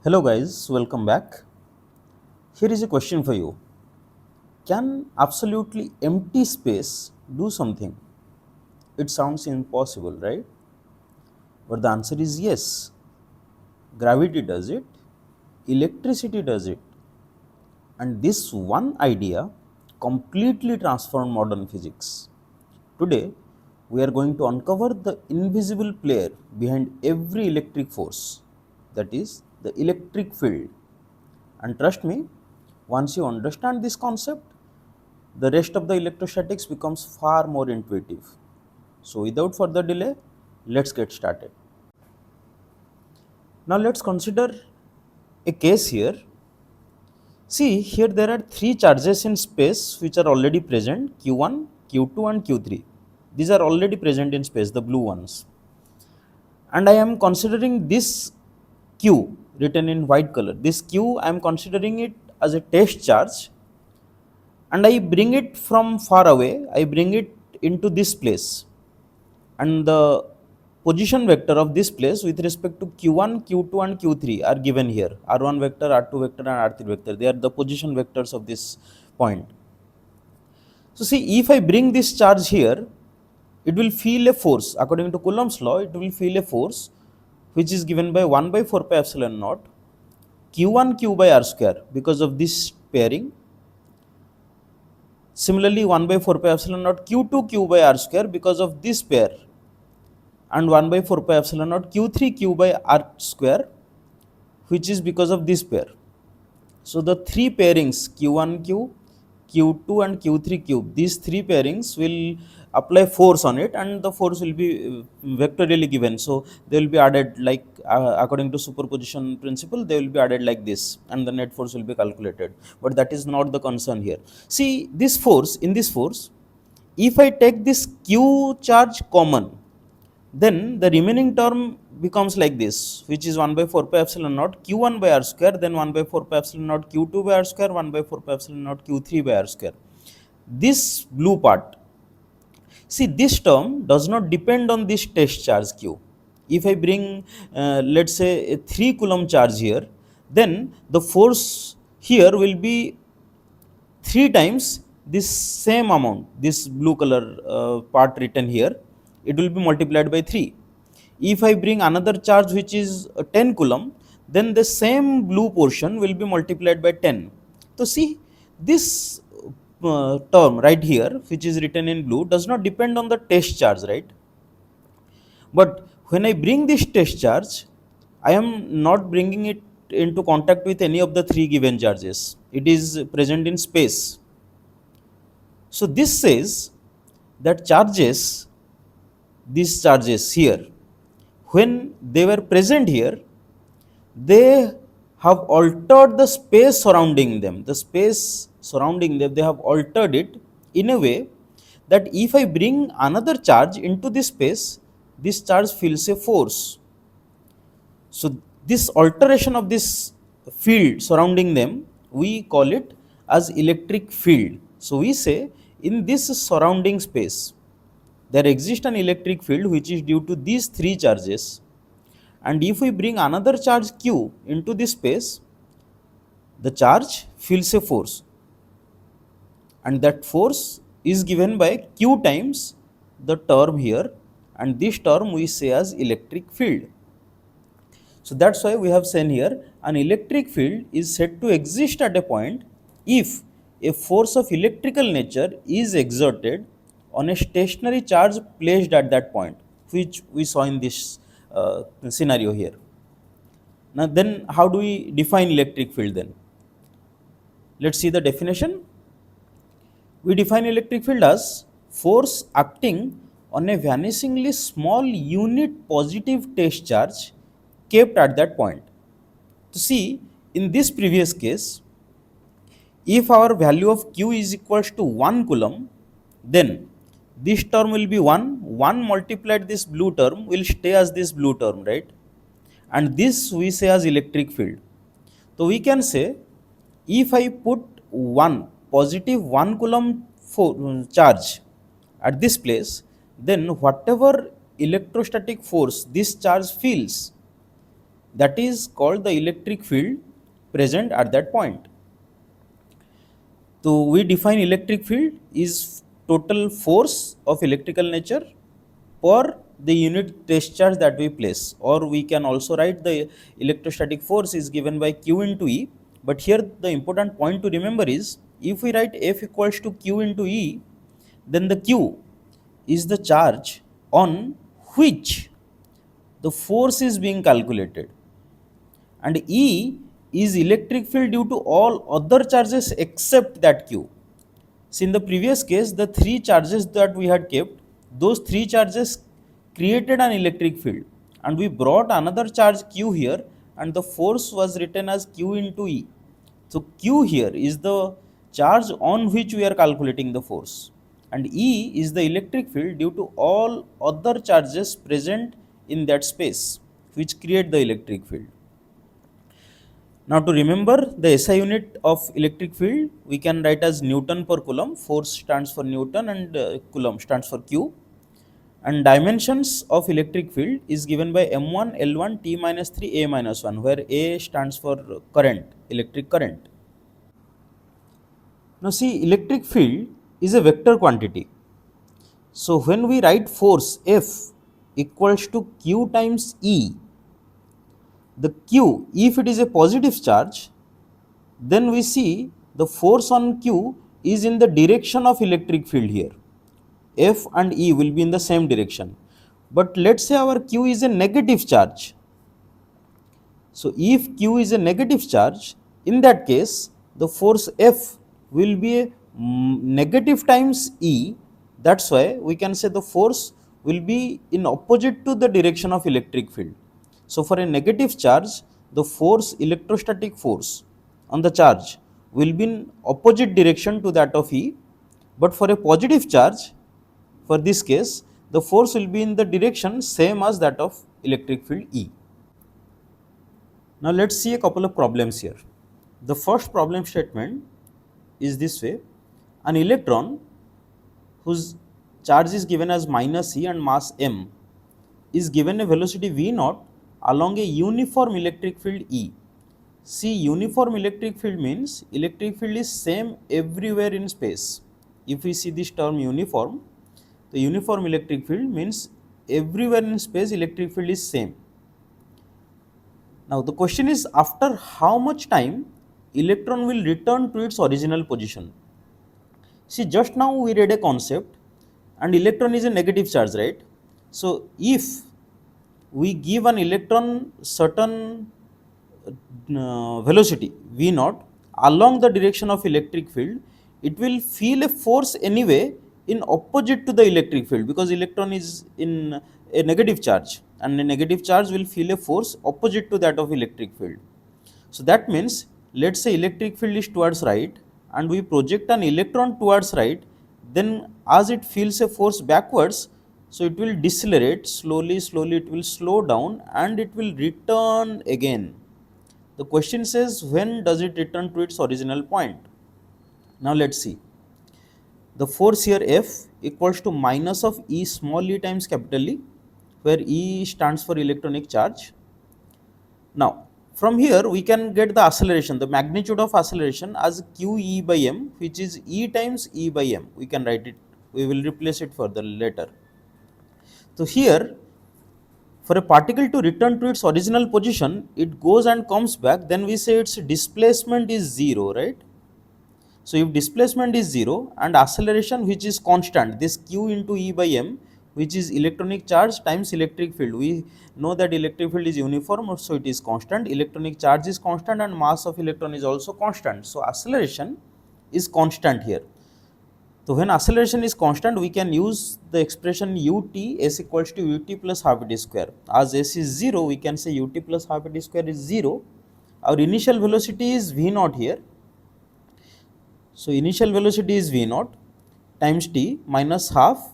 Hello guys, welcome back. Here is a question for you. Can absolutely empty space do something? It sounds impossible, right? But the answer is yes. Gravity does it, electricity does it. And this one idea completely transformed modern physics. Today, we are going to uncover the invisible player behind every electric force, that is, the electric field. And trust me, once you understand this concept, the rest of the electrostatics becomes far more intuitive. So without further delay, let's get started. Now let's consider a case here. See, here there are three charges in space which are already present, Q1, Q2 and Q3. These are already present in space, the blue ones. And I am considering this Q written in white color. This Q, I am considering it as a test charge, and I bring it from far away, I bring it into this place, and the position vector of this place with respect to q1, q2 and q3 are given here. r1 vector, r2 vector and r3 vector, they are the position vectors of this point. So see, if I bring this charge here, it will feel a force. According to Coulomb's law, it will feel a force which is given by 1 by 4 pi epsilon naught q1 q by r square because of this pairing. Similarly, 1 by 4 pi epsilon naught q2 q by r square because of this pair, and 1 by 4 pi epsilon naught q3 q by r square which is because of this pair. So the three pairings q1q, q2 and q3 cube, these three pairings will apply force on it, and the force will be vectorially given. So they will be added like according to superposition principle, they will be added like this, and the net force will be calculated. But that is not the concern here. See, this force, in this force, if I take this q charge common, then the remaining term becomes like this, which is 1 by 4 pi epsilon naught q1 by r square, then 1 by 4 pi epsilon naught q2 by r square, 1 by 4 pi epsilon naught q3 by r square. This blue part, see, this term does not depend on this test charge q. If I bring let's say a 3 coulomb charge here, then the force here will be 3 times this same amount, this blue color part written here, it will be multiplied by 3. If I bring another charge which is 10 coulomb, then the same blue portion will be multiplied by 10. So see, this term right here which is written in blue does not depend on the test charge, right? But when I bring this test charge, I am not bringing it into contact with any of the three given charges. It is present in space. So this says that charges, these charges here, when they were present here, they have altered the space surrounding them. The space surrounding them, they have altered it in a way that if I bring another charge into this space, this charge feels a force. So this alteration of this field surrounding them, we call it as electric field. So we say in this surrounding space, there exists an electric field which is due to these three charges, and if we bring another charge q into this space, the charge feels a force, and that force is given by q times the term here, and this term we say as electric field. So that's why we have said here an electric field is said to exist at a point if a force of electrical nature is exerted on a stationary charge placed at that point, which we saw in this scenario here. Now then, how do we define electric field then? Let's see the definition. We define electric field as force acting on a vanishingly small unit positive test charge kept at that point. To see, in this previous case, if our value of q is equals to 1 coulomb, then this term will be 1 multiplied this blue term will stay as this blue term, right? And this we say as electric field. So we can say, if I put 1 positive 1 coulomb charge at this place, then whatever electrostatic force this charge feels, That is called the electric field present at that point. So we define electric field is total force of electrical nature per the unit test charge that we place, or we can also write the electrostatic force is given by Q into E. But here the important point to remember is, if we write F equals to Q into E, then the Q is the charge on which the force is being calculated, and E is electric field due to all other charges except that Q. See, in the previous case, the three charges that we had kept, those three charges created an electric field, and we brought another charge Q here, and the force was written as Q into E. So Q here is the charge on which we are calculating the force, and E is the electric field due to all other charges present in that space which create the electric field. Now to remember the SI unit of electric field, we can write as Newton per Coulomb. Force stands for Newton and Coulomb stands for Q. And dimensions of electric field is given by M1, L1, T minus 3, A minus 1, where A stands for current, electric current. Now see, electric field is a vector quantity. So when we write force F equals to Q times E, the Q, if it is a positive charge, then we see the force on Q is in the direction of electric field here. F and E will be in the same direction. But let's say our Q is a negative charge. So if Q is a negative charge, in that case, the force F will be a negative times E. That's why we can say the force will be in opposite to the direction of electric field. So for a negative charge, the force, electrostatic force on the charge will be in opposite direction to that of E. But for a positive charge, for this case, the force will be in the direction same as that of electric field E. Now let's see a couple of problems here. The first problem statement is this way: an electron whose charge is given as minus E and mass m is given a velocity v0 along a uniform electric field E. See, uniform electric field means electric field is same everywhere in space. If we see this term uniform, the uniform electric field means everywhere in space electric field is same. Now the question is, after how much time electron will return to its original position? See, just now we read a concept, and electron is a negative charge, right? So if we give an electron certain velocity v0 along the direction of electric field, it will feel a force anyway in opposite to the electric field, because electron is in a negative charge, and a negative charge will feel a force opposite to that of electric field. So that means, let's say electric field is towards right and we project an electron towards right, then as it feels a force backwards, so it will decelerate slowly, it will slow down and it will return again. The question says, when does it return to its original point? Now let's see. The force here F equals to minus of E small e times capital E, where E stands for electronic charge. Now from here we can get the acceleration, the magnitude of acceleration as QE by m, which is E times E by m. We can write it, we will replace it further later. So here, for a particle to return to its original position, it goes and comes back, then we say its displacement is 0, right? So if displacement is 0 and acceleration, which is constant, this Q into E by m, which is electronic charge times electric field, we know that electric field is uniform, so it is constant, electronic charge is constant, and mass of electron is also constant. So acceleration is constant here. So when acceleration is constant, we can use the expression ut, s equals to ut plus half t square. As s is 0, we can say ut plus half t square is 0. Our initial velocity is v0 here. So initial velocity is v0 times t minus half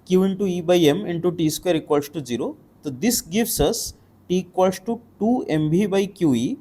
q into e by m into t square equals to 0. So this gives us t equals to 2 mv by qe.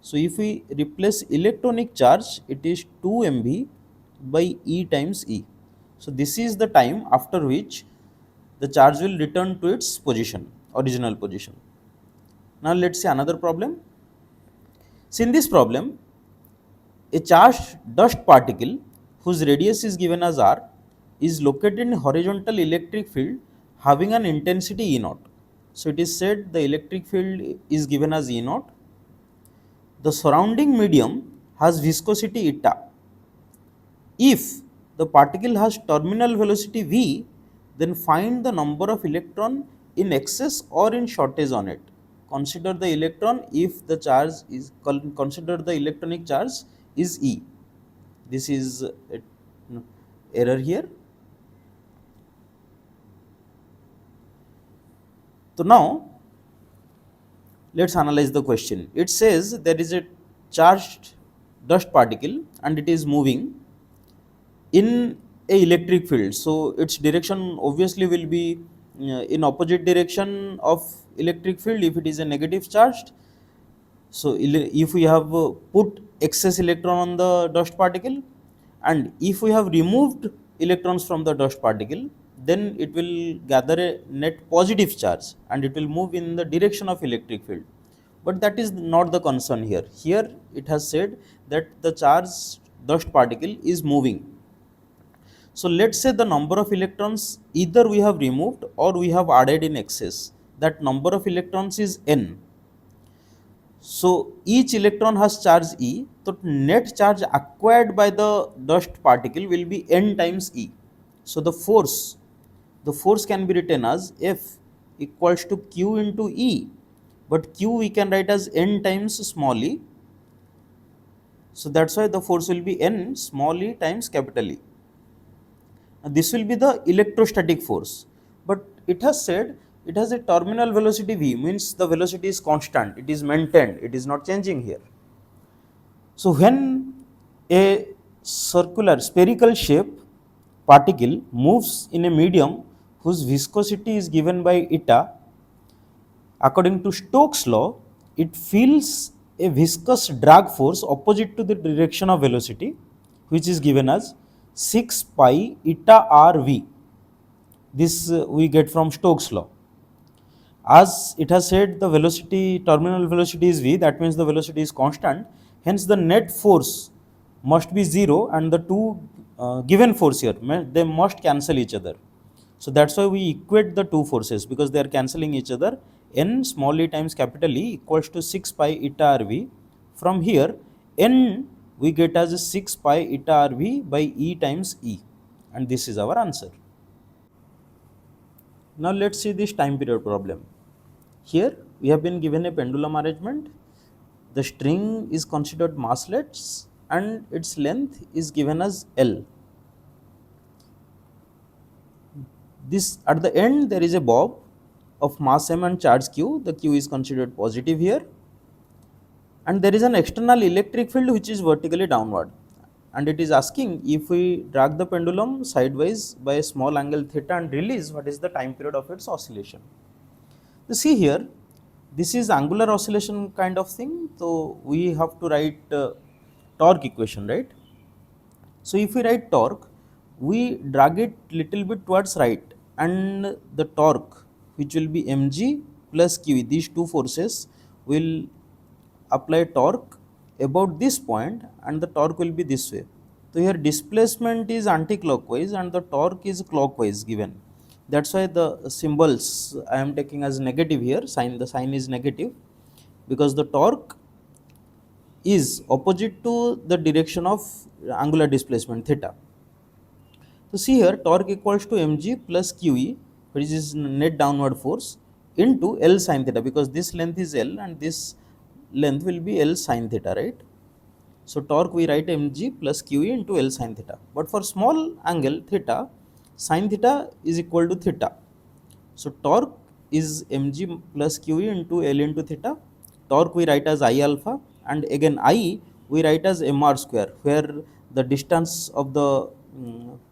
So if we replace electronic charge, it is 2 mv by E times E. So this is the time after which the charge will return to its position, original position. Now let's see another problem. See, in this problem, a charged dust particle whose radius is given as r is located in horizontal electric field having an intensity E naught. So it is said the electric field is given as E naught. The surrounding medium has viscosity eta. If the particle has terminal velocity v, then find the number of electron in excess or in shortage on it. Consider the electron if the charge is consider the electronic charge is E. This is error here. So now let's analyze the question. It says there is a charged dust particle and it is moving in a electric field. So its direction obviously will be in opposite direction of electric field if it is a negative charged. So if we have put excess electron on the dust particle, and if we have removed electrons from the dust particle, then it will gather a net positive charge and it will move in the direction of electric field. But that is not the concern here. Here it has said that the charged dust particle is moving. So let's say the number of electrons either we have removed or we have added in excess. That number of electrons is n. So each electron has charge E. So net charge acquired by the dust particle will be n times E. So the force can be written as F equals to Q into E. But Q we can write as n times small e. So that's why the force will be n small e times capital E. This will be the electrostatic force, but it has said it has a terminal velocity v, means the velocity is constant, it is maintained, it is not changing here. So when a circular spherical shape particle moves in a medium whose viscosity is given by eta, according to Stokes law, it feels a viscous drag force opposite to the direction of velocity, which is given as 6 pi eta r v. This we get from Stokes law. As it has said the velocity, terminal velocity is v, that means the velocity is constant. Hence the net force must be 0 and the two given force here, they must cancel each other. So that's why we equate the two forces, because they are cancelling each other. N small e times capital E equals to 6 pi eta r v. From here N we get as 6 pi eta r v by E times E, and this is our answer. Now let's see this time period problem. Here we have been given a pendulum arrangement. The string is considered massless and its length is given as L. This at the end there is a bob of mass m and charge q. The q is considered positive here, and there is an external electric field which is vertically downward, and it is asking if we drag the pendulum sidewise by a small angle theta and release, what is the time period of its oscillation. You see here, this is angular oscillation kind of thing, so we have to write torque equation, right? So if we write torque, we drag it little bit towards right, and the torque which will be mg plus q, these two forces will apply torque about this point, and the torque will be this way. So here displacement is anti-clockwise and the torque is clockwise given. That's why the symbols I am taking as negative here, the sign is negative, because the torque is opposite to the direction of angular displacement theta. So see here, torque equals to mg plus qe, which is net downward force, into L sin theta, because this length is L and this length will be L sin theta, right? So torque we write mg plus qe into L sin theta. But for small angle theta, sin theta is equal to theta. So torque is mg plus qe into L into theta. Torque we write as I alpha, and again I we write as mr square, where the distance of the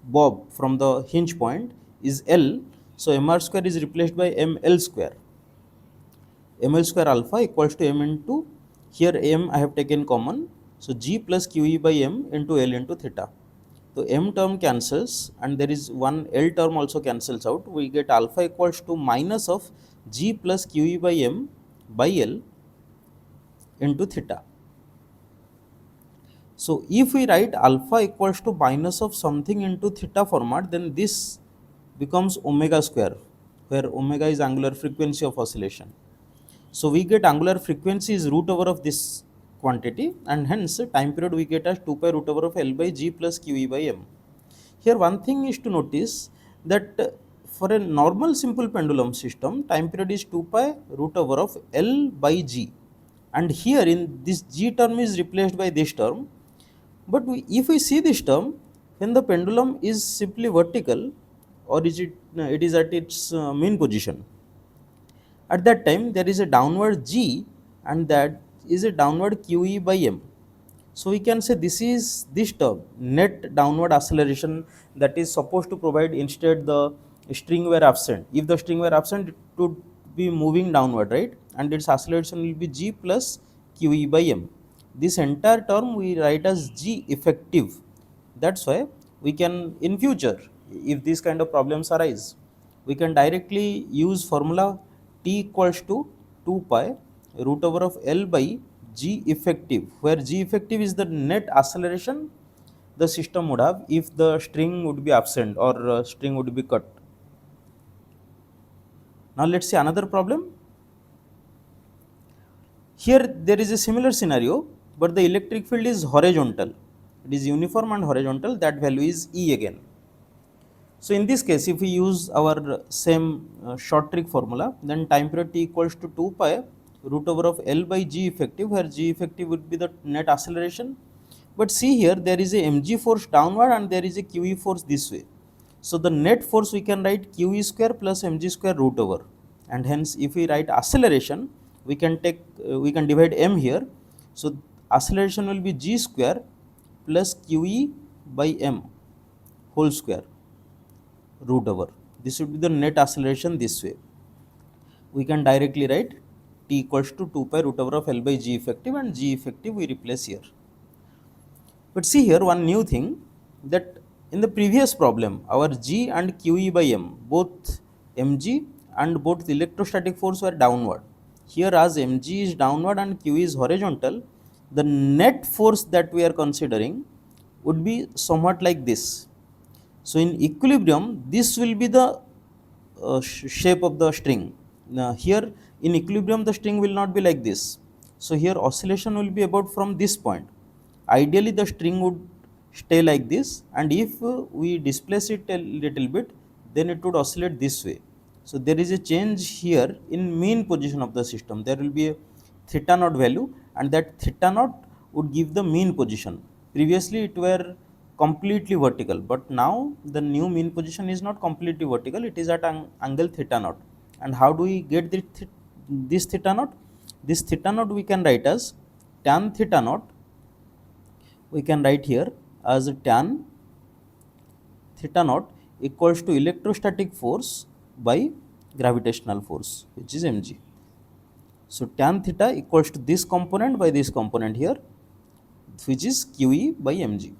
bob from the hinge point is L. So mr square is replaced by ml square. ml square alpha equals to m into, here m I have taken common, so g plus qe by m into L into theta. So m term cancels and there is one L term also cancels out. We get alpha equals to minus of g plus qe by m by L into theta. So if we write alpha equals to minus of something into theta format, then this becomes omega square, where omega is angular frequency of oscillation. So we get angular frequency is root over of this quantity, and hence time period we get as 2 pi root over of L by G plus QE by M. Here one thing is to notice that for a normal simple pendulum system, time period is 2 pi root over of L by G, and here in this G term is replaced by this term. But if we see this term, when the pendulum is simply vertical, or is it is at its mean position, at that time there is a downward G, and that is a downward QE by M. So we can say this is this term, net downward acceleration, that is supposed to provide instead the string were absent. If the string were absent, it would be moving downward, right? And its acceleration will be G plus QE by M. This entire term we write as G effective. That's why we can in future, if these kind of problems arise, we can directly use formula T equals to 2 pi root over of L by G effective, where G effective is the net acceleration the system would have if the string would be absent or string would be cut. Now let's see another problem. Here there is a similar scenario, but the electric field is horizontal. It is uniform and horizontal, that value is E again. So in this case, if we use our same short trick formula, then time period T equals to 2 pi root over of L by G effective, where G effective would be the net acceleration. But see here, there is a mg force downward and there is a QE force this way. So the net force we can write QE square plus mg square root over, and hence if we write acceleration, we can take we can divide m here. So acceleration will be g square plus QE by m whole square root over. This would be the net acceleration this way. We can directly write T equals to 2 pi root over of L by G effective, and G effective we replace here. But see here one new thing, that in the previous problem our G and QE by M, both mg and both the electrostatic force were downward. Here as mg is downward and QE is horizontal, the net force that we are considering would be somewhat like this. So in equilibrium, this will be the shape of the string. Now here in equilibrium, the string will not be like this. So here oscillation will be about from this point. Ideally the string would stay like this, and if we displace it a little bit, then it would oscillate this way. So there is a change here in mean position of the system. There will be a theta naught value, and that theta naught would give the mean position. Previously it were completely vertical, but now the new mean position is not completely vertical, it is at angle theta naught. And how do we get this theta naught? This theta naught we can write as tan theta naught. We can write here as tan theta naught equals to electrostatic force by gravitational force, which is mg. So tan theta equals to this component by this component here, which is QE by mg.